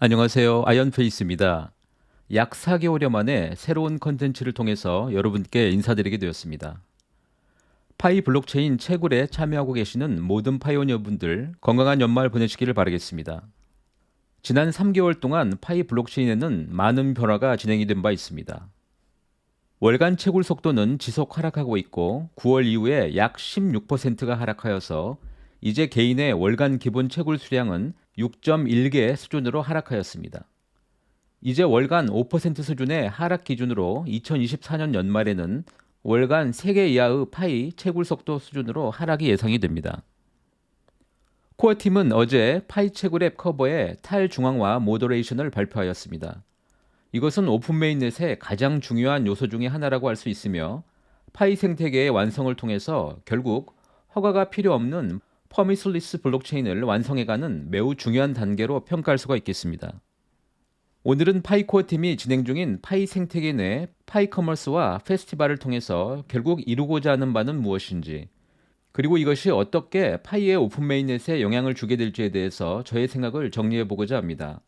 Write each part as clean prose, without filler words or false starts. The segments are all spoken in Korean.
안녕하세요. 아이언페이스입니다. 약 4개월여 만에 새로운 컨텐츠를 통해서 여러분께 인사드리게 되었습니다. 파이 블록체인 채굴에 참여하고 계시는 모든 파이오니어분들 건강한 연말 보내시기를 바라겠습니다. 지난 3개월 동안 파이 블록체인에는 많은 변화가 진행이 된 바 있습니다. 월간 채굴 속도는 지속 하락하고 있고 9월 이후에 약 16%가 하락하여서 이제 개인의 월간 기본 채굴 수량은 6.1개 수준으로 하락하였습니다. 이제 월간 5% 수준의 하락 기준으로 2024년 연말에는 월간 3개 이하의 파이 채굴 속도 수준으로 하락이 예상이 됩니다. 코어팀은 어제 파이 채굴 앱 커버의 탈중앙화 모더레이션을 발표하였습니다. 이것은 오픈 메인넷의 가장 중요한 요소 중의 하나라고 할 수 있으며 파이 생태계의 완성을 통해서 결국 허가가 필요 없는 퍼미슬리스 블록체인을 완성해가는 매우 중요한 단계로 평가할 수가 있겠습니다. 오늘은 파이 코어 팀이 진행 중인 파이 생태계 내 파이 커머스와 페스티벌을 통해서 결국 이루고자 하는 바는 무엇인지, 그리고 이것이 어떻게 파이의 오픈 메인넷에 영향을 주게 될지에 대해서 저의 생각을 정리해 보고자 합니다.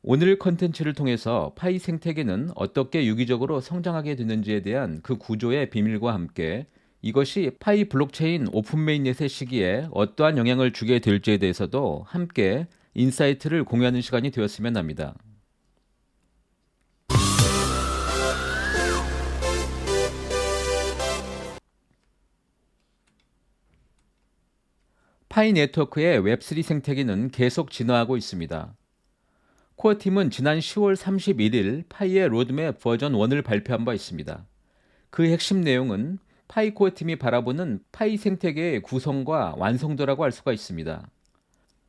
오늘 컨텐츠를 통해서 파이 생태계는 어떻게 유기적으로 성장하게 되는지에 대한 그 구조의 비밀과 함께 이것이 파이 블록체인 오픈 메인넷의 시기에 어떠한 영향을 주게 될지에 대해서도 함께 인사이트를 공유하는 시간이 되었으면 합니다. 파이 네트워크의 웹3 생태계는 계속 진화하고 있습니다. 코어팀은 지난 10월 31일 파이의 로드맵 버전 1을 발표한 바 있습니다. 그 핵심 내용은 파이 코어팀이 바라보는 파이 생태계의 구성과 완성도라고 할 수가 있습니다.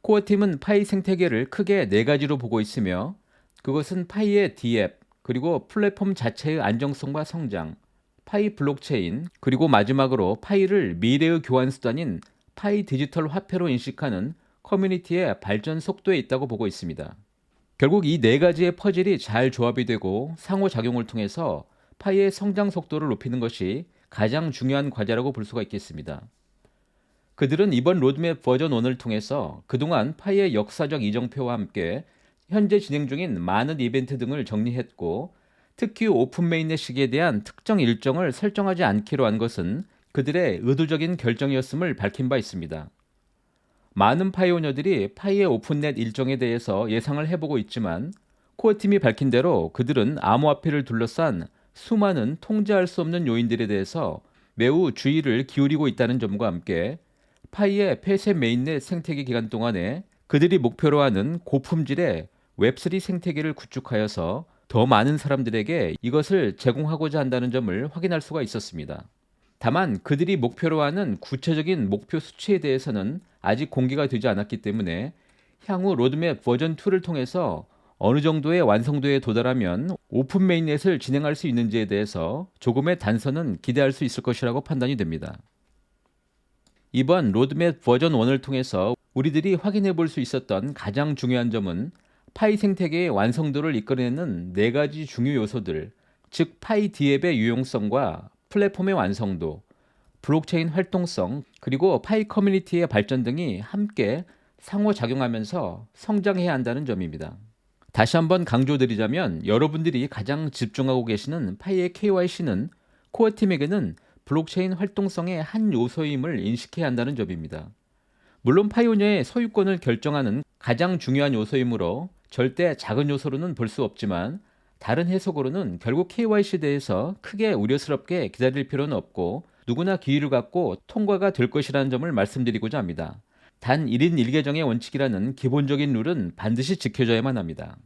코어팀은 파이 생태계를 크게 4가지로 보고 있으며 그것은 파이의 D앱, 그리고 플랫폼 자체의 안정성과 성장, 파이 블록체인, 그리고 마지막으로 파이를 미래의 교환 수단인 파이 디지털 화폐로 인식하는 커뮤니티의 발전 속도에 있다고 보고 있습니다. 결국 이 4가지의 퍼즐이 잘 조합이 되고 상호작용을 통해서 파이의 성장 속도를 높이는 것이 가장 중요한 과제라고 볼 수가 있겠습니다. 그들은 이번 로드맵 버전 1을 통해서 그동안 파이의 역사적 이정표와 함께 현재 진행 중인 많은 이벤트 등을 정리했고, 특히 오픈 메인넷 시기에 대한 특정 일정을 설정하지 않기로 한 것은 그들의 의도적인 결정이었음을 밝힌 바 있습니다. 많은 파이오니어들이 파이의 오픈넷 일정에 대해서 예상을 해보고 있지만 코어팀이 밝힌 대로 그들은 암호화폐를 둘러싼 수많은 통제할 수 없는 요인들에 대해서 매우 주의를 기울이고 있다는 점과 함께 파이의 폐쇄 메인넷 생태계 기간 동안에 그들이 목표로 하는 고품질의 웹3 생태계를 구축하여서 더 많은 사람들에게 이것을 제공하고자 한다는 점을 확인할 수가 있었습니다. 다만 그들이 목표로 하는 구체적인 목표 수치에 대해서는 아직 공개가 되지 않았기 때문에 향후 로드맵 버전 2를 통해서 어느 정도의 완성도에 도달하면 오픈 메인넷을 진행할 수 있는지에 대해서 조금의 단서는 기대할 수 있을 것이라고 판단이 됩니다. 이번 로드맵 버전 1을 통해서 우리들이 확인해 볼 수 있었던 가장 중요한 점은 파이 생태계의 완성도를 이끌어내는 4가지 중요 요소들, 즉 파이 D앱의 유용성과 플랫폼의 완성도, 블록체인 활동성, 그리고 파이 커뮤니티의 발전 등이 함께 상호작용하면서 성장해야 한다는 점입니다. 다시 한번 강조드리자면 여러분들이 가장 집중하고 계시는 파이의 KYC는 코어팀에게는 블록체인 활동성의 한 요소임을 인식해야 한다는 점입니다. 물론 파이오니어의 소유권을 결정하는 가장 중요한 요소이므로 절대 작은 요소로는 볼 수 없지만 다른 해석으로는 결국 KYC에 대해서 크게 우려스럽게 기다릴 필요는 없고 누구나 기회를 갖고 통과가 될 것이라는 점을 말씀드리고자 합니다. 단 1인 1계정의 원칙이라는 기본적인 룰은 반드시 지켜져야만 합니다.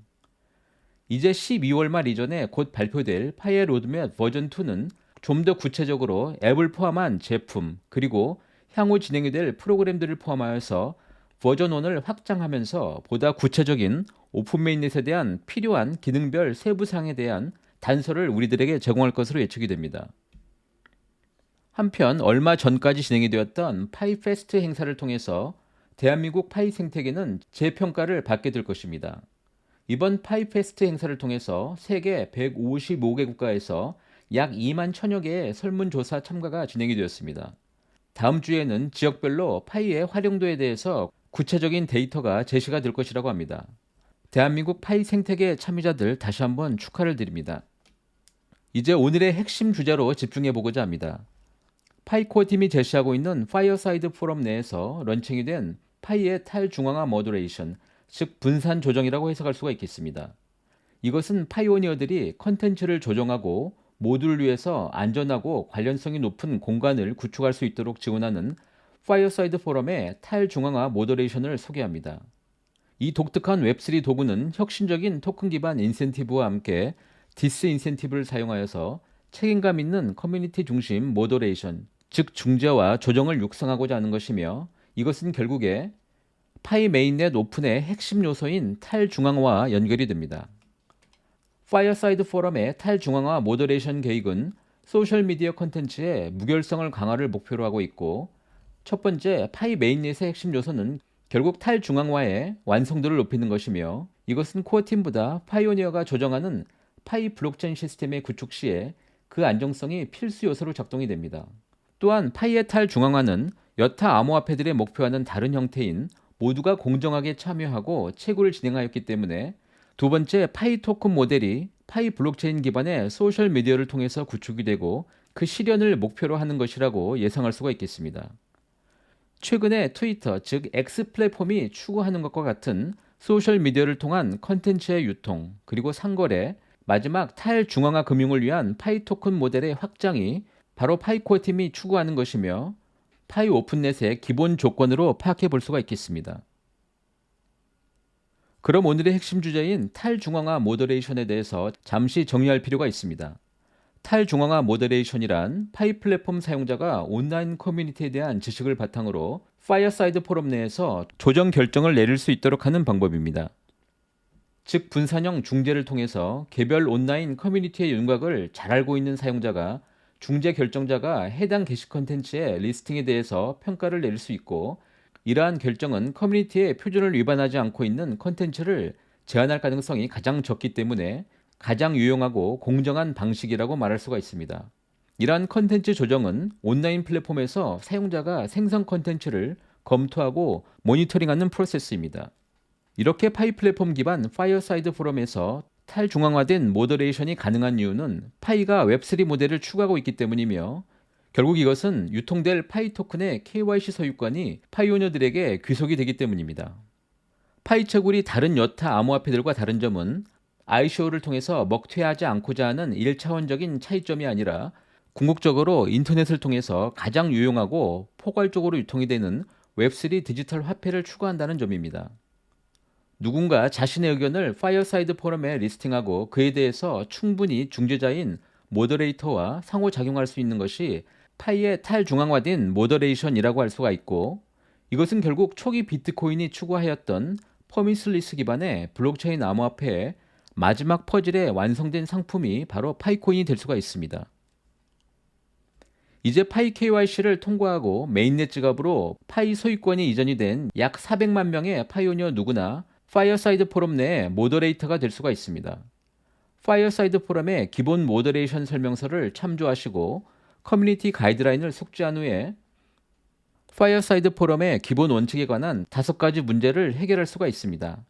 이제 12월 말 이전에 곧 발표될 파이의 로드맵 버전 2는 좀 더 구체적으로 앱을 포함한 제품, 그리고 향후 진행이 될 프로그램들을 포함하여서 버전 1을 확장하면서 보다 구체적인 오픈 메인넷에 대한 필요한 기능별 세부 사항에 대한 단서를 우리들에게 제공할 것으로 예측이 됩니다. 한편 얼마 전까지 진행이 되었던 파이 페스트 행사를 통해서 대한민국 파이 생태계는 재평가를 받게 될 것입니다. 이번 파이 페스트 행사를 통해서 세계 155개 국가에서 약 2만 1000여 개의 설문조사 참가가 진행이 되었습니다. 다음 주에는 지역별로 파이의 활용도에 대해서 구체적인 데이터가 제시가 될 것이라고 합니다. 대한민국 파이 생태계 참여자들 다시 한번 축하를 드립니다. 이제 오늘의 핵심 주제로 집중해 보고자 합니다. 파이코어 팀이 제시하고 있는 파이어사이드 포럼 내에서 런칭이 된 파이의 탈중앙화 모더레이션, 즉 분산 조정이라고 해석할 수가 있겠습니다. 이것은 파이오니어들이 컨텐츠를 조정하고 모두를 위해서 안전하고 관련성이 높은 공간을 구축할 수 있도록 지원하는 파이어사이드 포럼의 탈중앙화 모더레이션을 소개합니다. 이 독특한 웹3 도구는 혁신적인 토큰 기반 인센티브와 함께 디스 인센티브를 사용하여서 책임감 있는 커뮤니티 중심 모더레이션, 즉 중재와 조정을 육성하고자 하는 것이며, 이것은 결국에 파이 메인넷 오픈의 핵심 요소인 탈중앙화와 연결이 됩니다. 파이어사이드 포럼의 탈중앙화 모더레이션 계획은 소셜미디어 콘텐츠의 무결성을 강화를 목표로 하고 있고, 첫 번째 파이 메인넷의 핵심 요소는 결국 탈중앙화의 완성도를 높이는 것이며, 이것은 코어팀보다 파이오니어가 조정하는 파이 블록체인 시스템의 구축 시에 그 안정성이 필수 요소로 작동이 됩니다. 또한 파이의 탈중앙화는 여타 암호화폐들의 목표와는 다른 형태인 모두가 공정하게 참여하고 채굴을 진행하였기 때문에, 두 번째 파이 토큰 모델이 파이 블록체인 기반의 소셜미디어를 통해서 구축이 되고 그 실현을 목표로 하는 것이라고 예상할 수가 있겠습니다. 최근에 트위터, 즉 X 플랫폼이 추구하는 것과 같은 소셜미디어를 통한 컨텐츠의 유통, 그리고 상거래, 마지막 탈중앙화 금융을 위한 파이 토큰 모델의 확장이 바로 파이코어 팀이 추구하는 것이며, 파이 오픈넷의 기본 조건으로 파악해 볼 수가 있겠습니다. 그럼 오늘의 핵심 주제인 탈중앙화 모더레이션에 대해서 잠시 정리할 필요가 있습니다. 탈중앙화 모더레이션이란 파이 플랫폼 사용자가 온라인 커뮤니티에 대한 지식을 바탕으로 파이어사이드 포럼 내에서 조정 결정을 내릴 수 있도록 하는 방법입니다. 즉 분산형 중재를 통해서 개별 온라인 커뮤니티의 윤곽을 잘 알고 있는 사용자가 중재 결정자가 해당 게시 컨텐츠의 리스팅에 대해서 평가를 내릴 수 있고, 이러한 결정은 커뮤니티의 표준을 위반하지 않고 있는 컨텐츠를 제한할 가능성이 가장 적기 때문에 가장 유용하고 공정한 방식이라고 말할 수가 있습니다. 이러한 컨텐츠 조정은 온라인 플랫폼에서 사용자가 생성 컨텐츠를 검토하고 모니터링하는 프로세스입니다. 이렇게 파이 플랫폼 기반 파이어사이드 포럼에서 탈중앙화된 모더레이션이 가능한 이유는 파이가 웹3 모델을 추구하고 있기 때문이며, 결국 이것은 유통될 파이 토큰의 KYC 소유권이 파이오니어들에게 귀속이 되기 때문입니다. 파이 채굴이 다른 여타 암호화폐들과 다른 점은 ICO를 통해서 먹튀하지 않고자 하는 1차원적인 차이점이 아니라 궁극적으로 인터넷을 통해서 가장 유용하고 포괄적으로 유통이 되는 웹3 디지털 화폐를 추구한다는 점입니다. 누군가 자신의 의견을 파이어사이드 포럼에 리스팅하고 그에 대해서 충분히 중재자인 모더레이터와 상호작용할 수 있는 것이 파이의 탈중앙화된 모더레이션이라고 할 수가 있고, 이것은 결국 초기 비트코인이 추구하였던 퍼미슬리스 기반의 블록체인 암호화폐의 마지막 퍼즐에 완성된 상품이 바로 파이코인이 될 수가 있습니다. 이제 파이 KYC를 통과하고 메인넷 지갑으로 파이 소유권이 이전이 된 약 400만 명의 파이오니어 누구나 파이어사이드 포럼 내에 모더레이터가 될 수가 있습니다. 파이어사이드 포럼의 기본 모더레이션 설명서를 참조하시고 커뮤니티 가이드라인을 숙지한 후에 파이어사이드 포럼의 기본 원칙에 관한 5가지 문제를 해결할 수가 있습니다.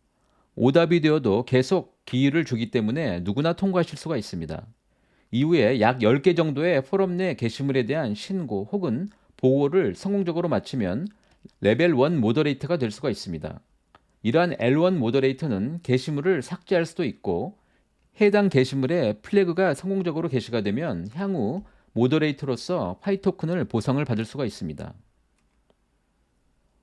오답이 되어도 계속 기회를 주기 때문에 누구나 통과하실 수가 있습니다. 이후에 약 10개 정도의 포럼 내 게시물에 대한 신고 혹은 보고를 성공적으로 마치면 레벨 1 모더레이터가 될 수가 있습니다. 이러한 L1 모더레이터는 게시물을 삭제할 수도 있고, 해당 게시물에 플래그가 성공적으로 게시가 되면 향후 모더레이터로서 파이 토큰을 보상을 받을 수가 있습니다.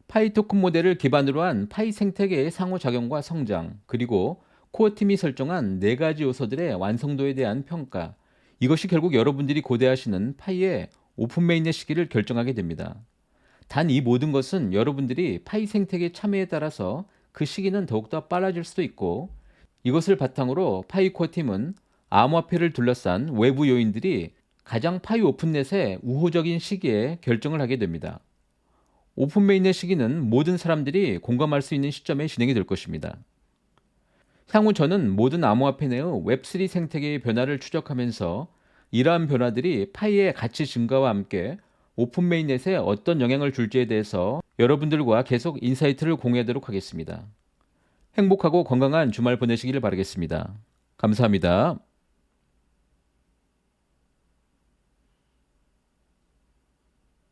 파이 토큰 모델을 기반으로 한 파이 생태계의 상호작용과 성장, 그리고 코어팀이 설정한 4가지 요소들의 완성도에 대한 평가, 이것이 결국 여러분들이 고대하시는 파이의 오픈 메인넷 시기를 결정하게 됩니다. 단 이 모든 것은 여러분들이 파이 생태계 참여에 따라서 그 시기는 더욱더 빨라질 수도 있고, 이것을 바탕으로 파이 코어팀은 암호화폐를 둘러싼 외부 요인들이 가장 파이 오픈넷의 우호적인 시기에 결정을 하게 됩니다. 오픈 메인넷 시기는 모든 사람들이 공감할 수 있는 시점에 진행이 될 것입니다. 향후 저는 모든 암호화폐 내의 웹3 생태계의 변화를 추적하면서 이러한 변화들이 파이의 가치 증가와 함께 오픈 메인넷에 어떤 영향을 줄지에 대해서 여러분들과 계속 인사이트를 공유하도록 하겠습니다. 행복하고 건강한 주말 보내시길 바라겠습니다. 감사합니다.